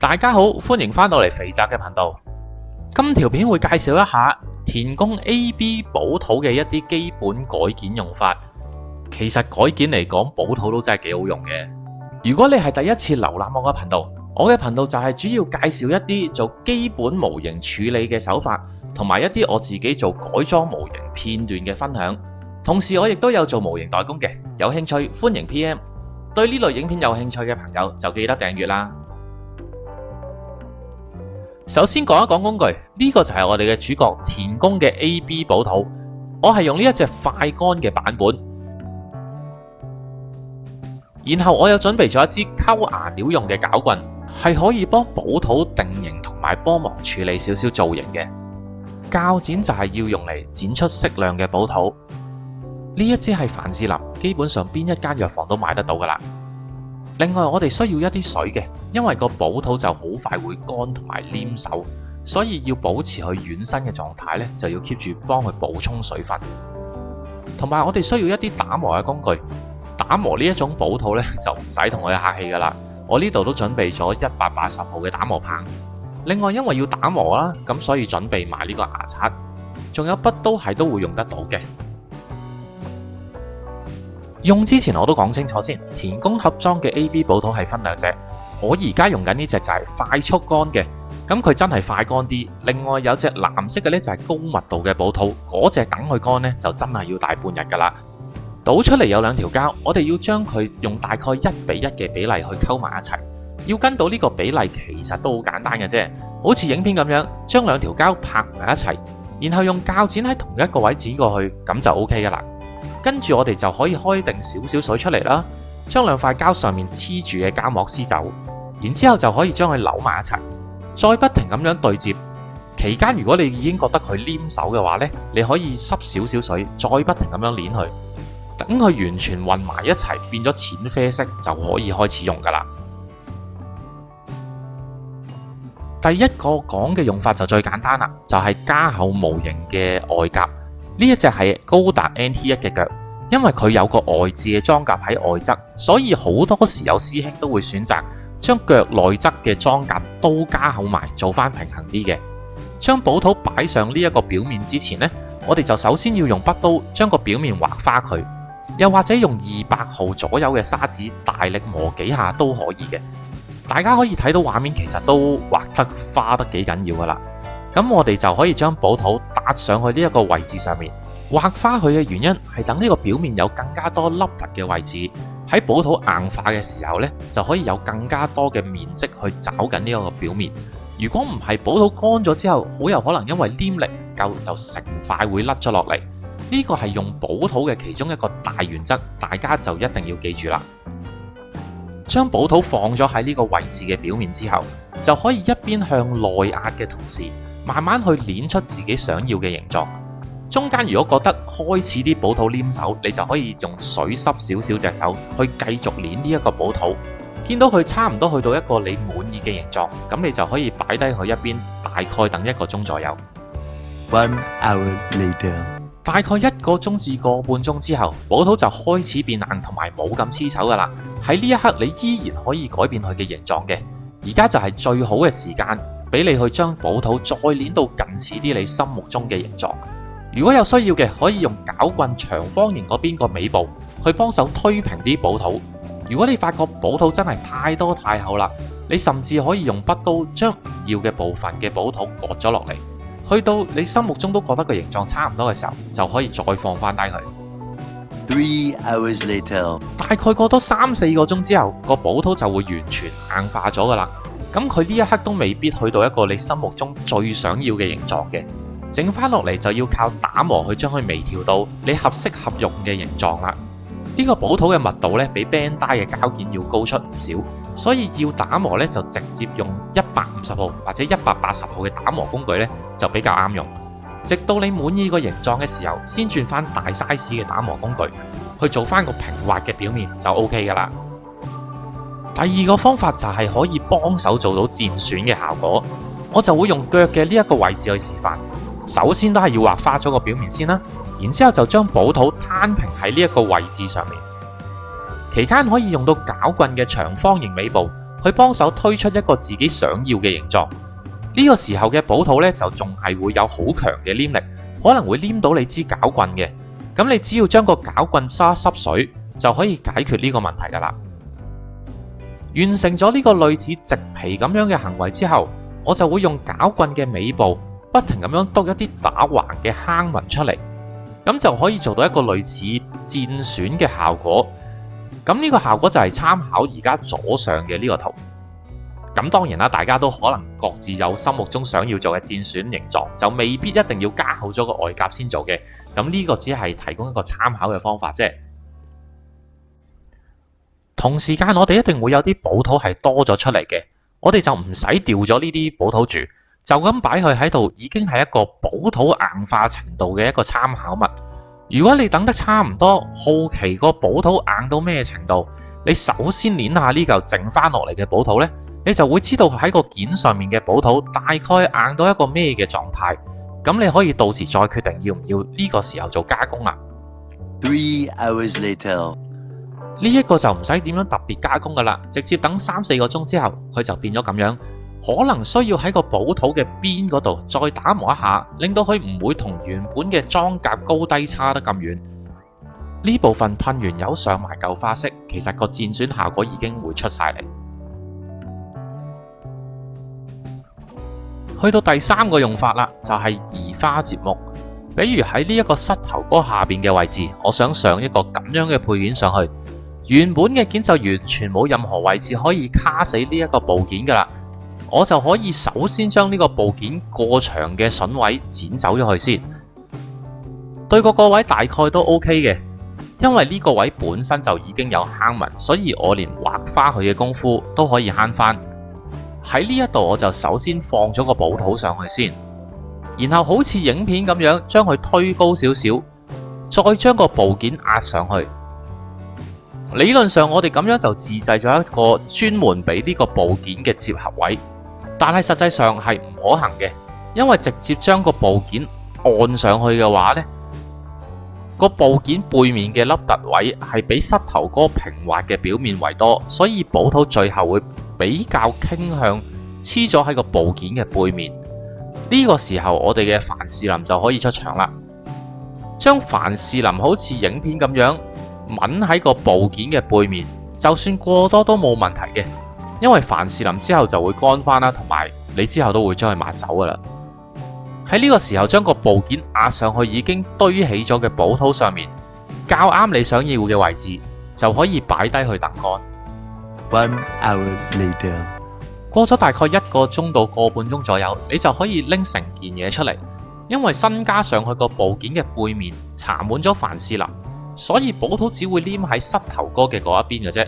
大家好，歡迎返到嚟肥宅嘅頻道。今條片會介紹一下田工 AB 補土嘅一啲基本改件用法。其實改件嚟講，補土都真係幾好用嘅。如果你係第一次瀏覽我嘅頻道，我嘅頻道就係主要介紹一啲做基本模型處理嘅手法，同埋一啲我自己做改裝模型片段嘅分享。同時我亦都有做模型代工嘅，有興趣歡迎 PM。對呢類影片有興趣嘅朋友就記得訂閱啦。首先講一講工具，呢個就係我哋嘅主角田工嘅 AB 補土。我係用呢一隻快乾嘅版本，然後我又準備咗一支溝牙料用嘅絞棍，係可以幫補土定型同埋幫忙處理少少造型嘅。鉸剪就係要用嚟剪出適量嘅補土。呢一支係凡士林，基本上邊一間藥房都買得到噶啦。另外我哋需要一啲水嘅，因為個補土就好快會乾同埋黏手，所以要保持佢軟身嘅狀態呢，就要 keep 住幫佢補充水分。同埋我哋需要一啲打磨嘅工具，打磨呢一種補土呢，就唔使同佢客氣噶啦。我呢度都準備咗180號嘅打磨棒。另外因為要打磨啦，咁所以準備埋呢個牙刷，仲有筆刀係都會用得到嘅。用之前我都講清楚先，田工盒裝嘅 AB 補土係分兩隻，我而家用緊呢隻就係快速乾嘅，咁佢真係快乾啲。另外有隻藍色嘅呢，就係高密度嘅補土，嗰隻等佢乾呢，就真係要大半日噶啦。倒出嚟有兩條膠，我哋要將佢用大概1:1嘅比例去溝埋一齊。要跟到呢個比例其實都好簡單嘅啫，好似影片咁樣，將兩條膠拍埋一齊，然後用鉸剪喺同一個位剪過去，咁就 OK 噶啦。跟住我哋就可以開定少少水出嚟啦，將兩塊膠上面黐住嘅膠膜撕走，然之後就可以將佢扭埋一齊，再不停咁樣對接。期間如果你已經覺得佢黏手嘅話呢，你可以濕少少水，再不停咁樣捻佢，等佢完全混埋一齊，變咗淺啡色就可以開始用噶啦。第一個講嘅用法就最簡單啦，就係加厚模型嘅外夾。呢一隻係高達 NT1 嘅腳，因為佢有個外置嘅裝甲喺外側，所以好多時有師兄都會選擇將腳內側嘅裝甲都加厚埋，做翻平衡啲嘅。將補土擺上呢一個表面之前呢，我哋就首先要用筆刀將個表面劃花佢，又或者用200號左右嘅砂紙大力磨幾下都可以嘅。大家可以睇到畫面其實都畫得花得幾緊要噶啦。咁我哋就可以將補土搭上去呢一個位置上面，畫花佢嘅原因係等呢個表面有更加多凹凸嘅位置，喺補土硬化嘅時候呢，就可以有更加多嘅面積去抓緊呢一個表面。如果唔係，補土乾咗之後，好有可能因為黏力唔夠就成塊會甩咗落嚟。呢個係用補土嘅其中一個大原則，大家就一定要記住啦。將補土放咗喺呢個位置嘅表面之後，就可以一邊向內壓嘅同時，慢慢去捏出自己想要嘅形狀。中間如果覺得開始啲補土黏手，你就可以用水濕少少隻手去繼續捏呢一個補土。見到佢差唔多去到一個你滿意嘅形狀，咁你就可以擺低佢一邊，大概等1個鐘左右。1 hour later， 大概1個鐘至個半鐘之後，補土就開始變硬同埋冇咁黐手噶啦。喺呢一刻你依然可以改變佢嘅形狀嘅。而家就係最好嘅時間，俾你去將補土再捏到近似啲你心目中嘅形狀。如果有需要嘅，可以用絞棍長方形嗰邊個尾部去幫手推平啲補土。如果你發覺補土真係太多太厚啦，你甚至可以用筆刀將唔要嘅部分嘅補土割咗落嚟，去到你心目中都覺得個形狀差唔多嘅時候，就可以再放翻低佢。3 hours later， 大概過多3-4個鐘之後，個補土就會完全硬化咗噶啦。咁佢呢一刻都未必去到一個你心目中最想要嘅形狀嘅，整翻落嚟就要靠打磨去將佢微調到你合適合用嘅形狀啦。呢個補土嘅密度呢，比 Bandai 嘅膠件要高出唔少，所以要打磨呢，就直接用150號或者180號嘅打磨工具呢，就比較啱用。直到你滿意個形狀嘅時候，先轉翻大 size 嘅打磨工具去做翻個平滑嘅表面就 OK 噶啦。第二個方法就係可以幫手做到漸損嘅效果，我就會用腳嘅呢一個位置去示範。首先都係要畫花咗個表面先啦，然之後就將補土攤平喺呢一個位置上面。期間可以用到絞棍嘅長方形尾部去幫手推出一個自己想要嘅形狀。呢個時候嘅補土呢，就仲係會有好強嘅黏力，可能會黏到你支攪棍嘅。咁你只要將個攪棍沙濕水，就可以解決呢個問題噶啦。完成咗呢個類似植皮咁樣嘅行為之後，我就會用攪棍嘅尾部不停咁樣篤一啲打橫嘅坑紋出嚟，咁就可以做到一個類似漸選嘅效果。咁呢個效果就係參考而家左上嘅呢個圖。咁當然啦，大家都可能各自有心目中想要做嘅漸選形狀，就未必一定要加厚咗個外甲先做嘅。咁呢個只係提供一個參考嘅方法啫。同時間我哋一定會有啲補土係多咗出嚟嘅，我哋就唔使掉咗呢啲補土住，就咁擺佢喺度，已經係一個補土硬化程度嘅一個參考物。如果你等得差唔多，好奇個補土硬到咩程度，你首先捻下呢嚿剩翻落嚟嘅補土呢，你就會知道喺個件上面嘅補土大概硬到一個咩嘅狀態。咁你可以到時再決定要唔要呢個時候做加工啦。 3 hours later. 呢一個就唔使點樣特別加工噶啦，直接等3-4個鐘之後，佢就變咗咁樣。可能需要喺個補土嘅邊嗰度再打磨一下，令到佢唔會同原本嘅裝甲高低差得咁遠。呢部分噴完油上埋舊化色，其實個漸選效果已經會出晒嚟。去到第3個用法啦，就係移花接木。比如喺呢一個膝頭哥下邊嘅位置，我想上一個咁樣嘅配件上去，原本嘅件就完全冇任何位置可以卡死呢一個部件噶啦，我就可以首先將呢個部件過長嘅筍位剪走咗去先。對個位大概都 OK 嘅，因為呢個位本身就已經有坑紋，所以我連畫花佢嘅功夫都可以慳翻。喺呢一度我就首先放咗個補土上去先，然後好似影片咁樣將佢推高少少，再將個部件壓上去。理論上我哋咁樣就自製咗一個專門俾呢個部件嘅接合位，但係實際上係唔可行嘅，因為直接將個部件按上去嘅話呢，個部件背面嘅凹凸位係比膝頭哥平滑嘅表面為多，所以補土最後會比較傾向黐咗喺個部件嘅背面。呢個時候我哋嘅凡士林就可以出場啦，將凡士林好似影片咁樣抿喺個部件嘅背面，就算過多都冇問題嘅，因為凡士林之後就會乾翻啦，同埋你之後都會將佢抹走噶啦。喺呢個時候將個部件壓上去已經堆起咗嘅補土上面，較啱你想要嘅位置，就可以擺低去等乾。1 hour later. 過咗大概1個鐘到個半鐘左右，你就可以拎成件嘢出嚟。因為新加上去個部件嘅背面搽滿咗凡士林，所以補土只會黏喺膝頭哥嘅嗰一邊嘅啫。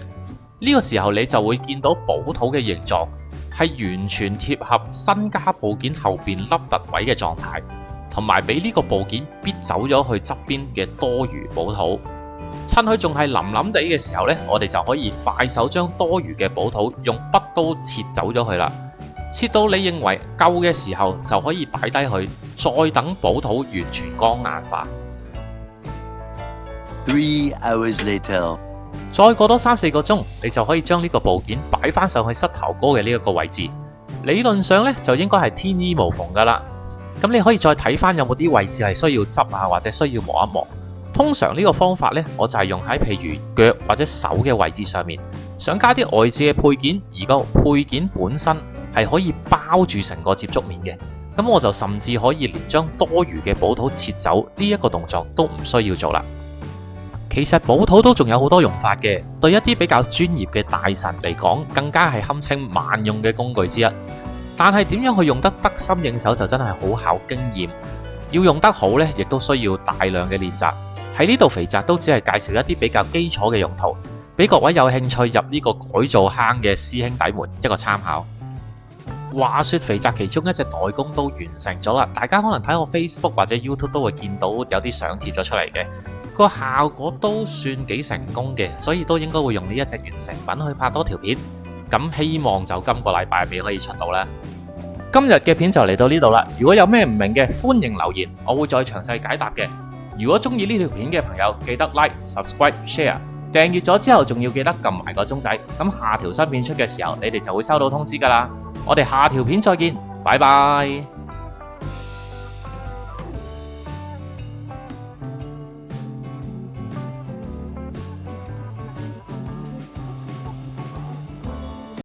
呢個時候你就會見到補土嘅形狀係完全貼合新加部件後邊凹凸位嘅狀態，同埋俾呢個部件逼走咗去側邊嘅多餘補土。趁佢仲係腍腍地嘅時候呢，我哋就可以快手將多餘嘅補土用筆刀切走咗佢啦。切到你認為夠嘅時候，就可以擺低佢，再等補土完全乾硬化。3 hours later. 再過多3-4個鐘，你就可以將呢個部件擺翻上去膝頭哥嘅呢一個位置。理論上呢，就應該係天衣無縫噶啦。咁你可以再睇翻有冇啲位置係需要執啊，或者需要磨一磨。通常呢個方法呢，我就係用喺譬如腳或者手嘅位置上面，想加啲外置嘅配件，而個配件本身係可以包住成個接觸面嘅。咁我就甚至可以連將多餘嘅補土切走呢一個動作都唔需要做啦。其實補土都仲有好多用法嘅，對一啲比較專業嘅大神嚟講，更加係堪稱萬用嘅工具之一。但係點樣去用得得心應手就真係好考經驗，要用得好呢，亦都需要大量嘅練習。喺呢度肥宅都只係介紹一啲比較基礎嘅用途，俾各位有興趣入呢個改造坑嘅師兄弟們一個參考。話說肥宅其中一隻代工都完成咗啦，大家可能睇我 Facebook 或者 YouTube 都會見到有啲相貼咗出嚟嘅，個效果都算幾成功嘅，所以都應該會用呢一隻完成品去拍多條片。咁希望就今個禮拜尾可以出到啦。今日嘅片就嚟到呢度啦，如果有咩唔明嘅，歡迎留言，我會再詳細解答嘅。如果中意呢條片嘅朋友，記得 like、subscribe、share，訂閱咗之後，仲要記得撳埋個鐘仔，咁下條新片出嘅時候，你哋就會收到通知㗎啦。我哋下條片再見，拜拜。